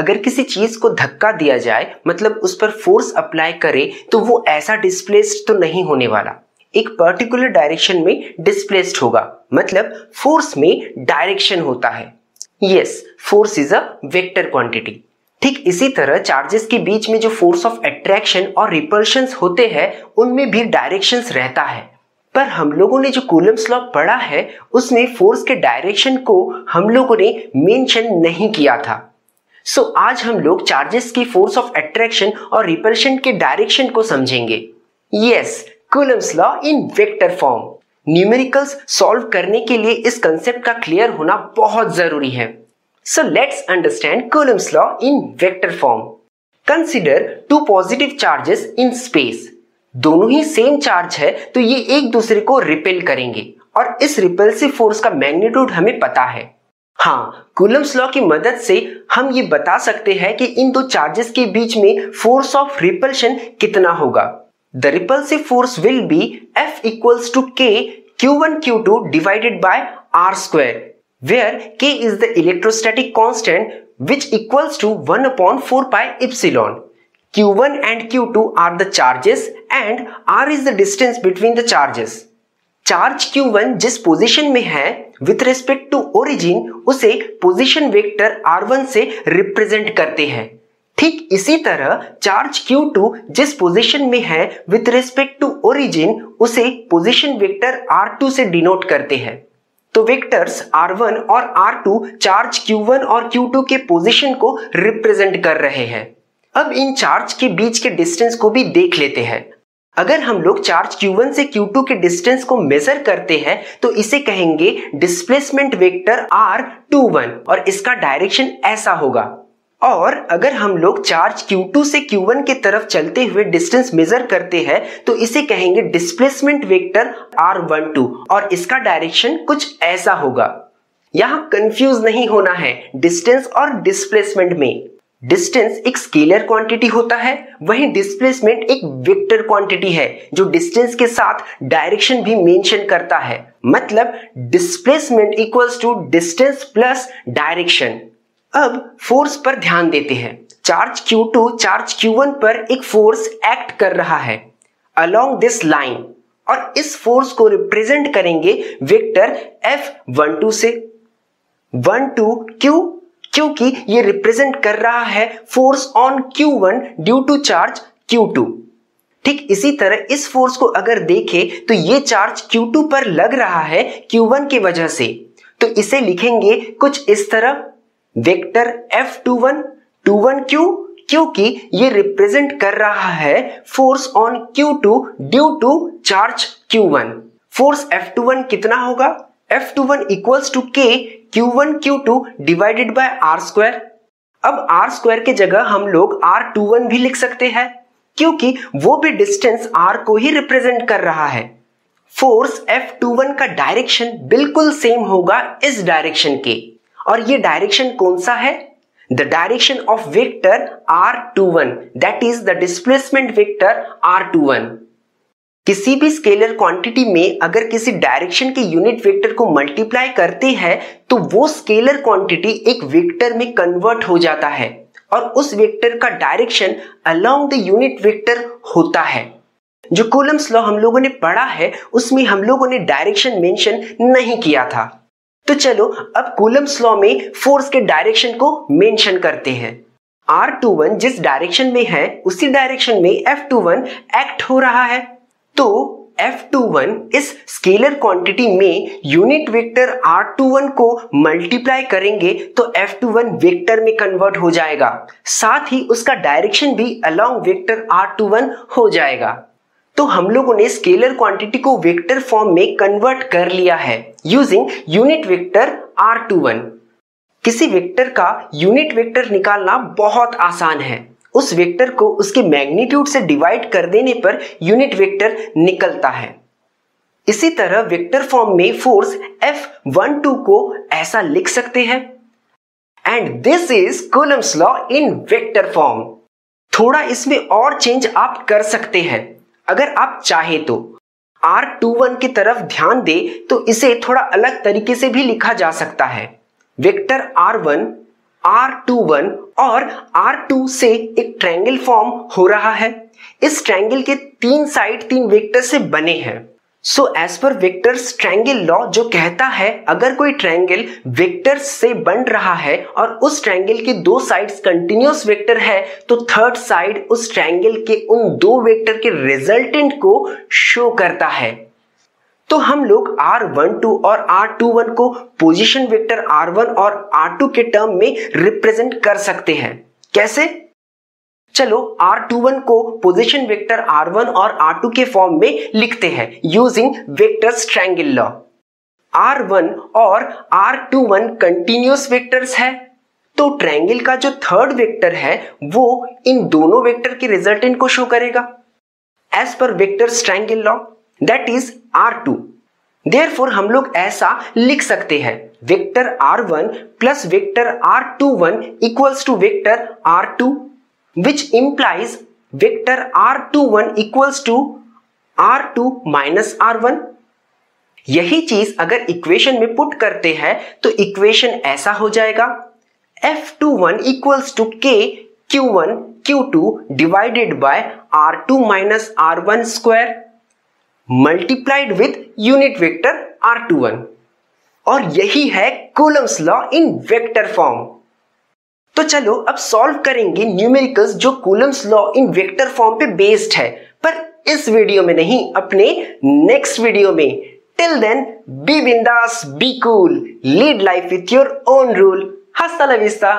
अगर किसी चीज को धक्का दिया जाए मतलब उस पर फोर्स अप्लाई करे तो वो ऐसा डिस्प्लेस्ड तो नहीं होने वाला, एक पर्टिकुलर डायरेक्शन में डिस्प्लेस्ड होगा, मतलब फोर्स में डायरेक्शन होता है। Yes, force is a vector quantity. ठीक इसी तरह चार्जेस के बीच में जो फोर्स ऑफ अट्रैक्शन और रिपल्शंस होते हैं उनमें भी डायरेक्शंस रहता है, पर हम लोगों ने जो कूलम्ब्स लॉ पढ़ा है उसमें फोर्स के डायरेक्शन को हम लोगों ने मेंशन नहीं किया था। सो आज हम लोग चार्जेस की फोर्स ऑफ अट्रैक्शन और रिपल्शन के डायरेक्शन को समझेंगे। Yes, Coulomb's law in vector form. Numericals solve करने के लिए इस कंसेप्ट का क्लियर होना बहुत जरूरी है। So let's understand Coulomb's law in vector form. Consider two positive charges in space. दोनों ही सेम चार्ज है तो ये एक दूसरे को रिपेल करेंगे और इस रिपल्सिव फोर्स का मैग्नीट्यूड हमें पता है। हाँ, कूलम्ब्स लॉ की मदद से हम ये बता सकते हैं कि इन दो चार्जेस के बीच में फोर्स ऑफ रिपल्शन कितना होगा। The repulsive force will be F equals to K Q1 Q2 divided by R square, where K is the electrostatic constant which equals to 1 upon 4 pi epsilon. Q1 and Q2 are the charges and R is the distance between the charges. Charge Q1 जिस position में है with respect to origin उसे position vector R1 से represent करते हैं। ठीक इसी तरह चार्ज Q2 जिस पोजीशन में है विथ रिस्पेक्ट टू ओरिजिन उसे पोजीशन वेक्टर R2 से डिनोट करते हैं। तो वेक्टर्स R1 और R2 चार्ज Q1 और Q2 के पोजीशन को रिप्रेजेंट कर रहे हैं। अब इन चार्ज के बीच के डिस्टेंस को भी देख लेते हैं। अगर हम लोग चार्ज Q1 से Q2 के डिस्टेंस को मेजर करते हैं तो इसे कहेंगे डिस्प्लेसमेंट वेक्टर R21 और इसका डायरेक्शन ऐसा होगा। और अगर हम लोग चार्ज Q2 से Q1 की तरफ चलते हुए डिस्टेंस मेजर करते हैं तो इसे कहेंगे डिस्प्लेसमेंट वेक्टर R12 और इसका डायरेक्शन कुछ ऐसा होगा। यहां कंफ्यूज नहीं होना है डिस्टेंस और डिस्प्लेसमेंट में। डिस्टेंस एक स्केलर क्वांटिटी होता है, वहीं डिस्प्लेसमेंट एक वेक्टर क्वांटिटी है जो डिस्टेंस के साथ डायरेक्शन भी मेंशन करता है। मतलब displacement equals to distance plus direction. अब फोर्स पर ध्यान देते हैं। चार्ज Q2 चार्ज Q1 पर एक फोर्स एक्ट कर रहा है अलोंग दिस लाइन और इस फोर्स को रिप्रेजेंट करेंगे वेक्टर F12 से। 12 क्यों? क्योंकि ये रिप्रेजेंट कर रहा है force on Q1 due to charge Q2। ठीक इसी तरह इस फोर्स को अगर देखें तो ये चार्ज Q2 पर लग रहा है Q1 की वजह से, तो इसे लिखेंगे कुछ इस तरह वेक्टर F21 21 क्यों? क्योंकि ये रिप्रेजेंट कर रहा है force on Q2 due to charge Q1। Force F21 कितना होगा? F21 equals to K Q1 Q2 divided by R square. अब R स्क्वायर के जगह हम लोग R21 भी लिख सकते हैं क्योंकि वो भी डिस्टेंस R को ही रिप्रेजेंट कर रहा है। फोर्स F21 का डायरेक्शन बिल्कुल सेम होगा इस डायरेक्शन के, और ये डायरेक्शन कौन सा है? The direction of vector R21, that is the displacement vector R21। किसी भी स्केलर क्वांटिटी में अगर किसी डायरेक्शन के यूनिट वेक्टर को मल्टीप्लाई करते हैं तो वो स्केलर क्वांटिटी एक वेक्टर में कन्वर्ट हो जाता है और उस वेक्टर का direction along the unit vector होता है। जो कूलम्ब्स लॉ हम लोगों ने पढ़ा है उसमें हम लोगों ने डायरेक्शन मेंशन नहीं किया था। तो चलो अब कूलम्ब्स लॉ में फोर्स के डायरेक्शन को मेंशन करते हैं। R21 जिस डायरेक्शन में है उसी डायरेक्शन में F21 एक्ट हो रहा है। तो F21 इस स्केलर क्वांटिटी में यूनिट वेक्टर R21 को मल्टीप्लाई करेंगे तो F21 वेक्टर में कन्वर्ट हो जाएगा, साथ ही उसका डायरेक्शन भी अलोंग वेक्टर R21 हो जाएगा। तो हम लोगों ने स्केलर क्वांटिटी को वेक्टर फॉर्म में कन्वर्ट कर लिया है यूजिंग यूनिट वेक्टर R21। किसी वेक्टर का यूनिट वेक्टर निकालना बहुत आसान है। उस वेक्टर को उसके मैग्नीट्यूड से डिवाइड कर देने पर यूनिट वेक्टर निकलता है। इसी तरह वेक्टर फॉर्म में फोर्स F12 को ऐसा लिख सकते हैं, and this is Coulomb's law in vector form. थोड़ा इसमें और चेंज आप कर सकते हैं अगर आप चाहे तो। R21 की तरफ ध्यान दे तो इसे थोड़ा अलग तरीके से भी लिखा जा सकता है। वेक्टर R1 R21 और R2 से एक ट्रायंगल फॉर्म हो रहा है। इस ट्रायंगल के तीन साइड तीन वेक्टर से बने हैं। So as per vectors triangle law जो कहता है अगर कोई ट्रायंगल वेक्टर्स से बन रहा है और उस ट्रायंगल के दो साइड्स कंटिन्यूअस वेक्टर है तो थर्ड साइड उस ट्रायंगल के उन दो वेक्टर के रिजल्टेंट को शो करता है। तो हम लोग R12 और R21 को पोजीशन वेक्टर R1 और R2 के टर्म में रिप्रेजेंट कर सकते हैं। कैसे? चलो R21 को पोजीशन वेक्टर R1 और R2 के फॉर्म में लिखते हैं using vectors triangle law. R1 और R21 कंटिन्यूअस वेक्टर्स है तो ट्रायंगल का जो थर्ड वेक्टर है वो इन दोनों वेक्टर के रिजल्टेंट को शो करेगा as per vectors triangle law, that is R2। Therefore हम लोग ऐसा लिख सकते हैं vector R1 plus vector R21 equals to vector R2 which implies vector R21 equals to R2 minus R1। यही चीज अगर इक्वेशन में पुट करते हैं तो इक्वेशन ऐसा हो जाएगा F21 equals to K Q1 Q2 divided by R2 minus R1 square multiplied with unit vector R21। और यही है Coulomb's law in vector form. तो चलो अब सॉल्व करेंगे न्यूमेरिकल्स जो Coulomb's law in vector form पे बेस्ड है, पर इस वीडियो में नहीं, अपने नेक्स्ट वीडियो में। टिल देन बी बिंदास, be cool, lead life with your own rule. हस्ता ला विस्ता।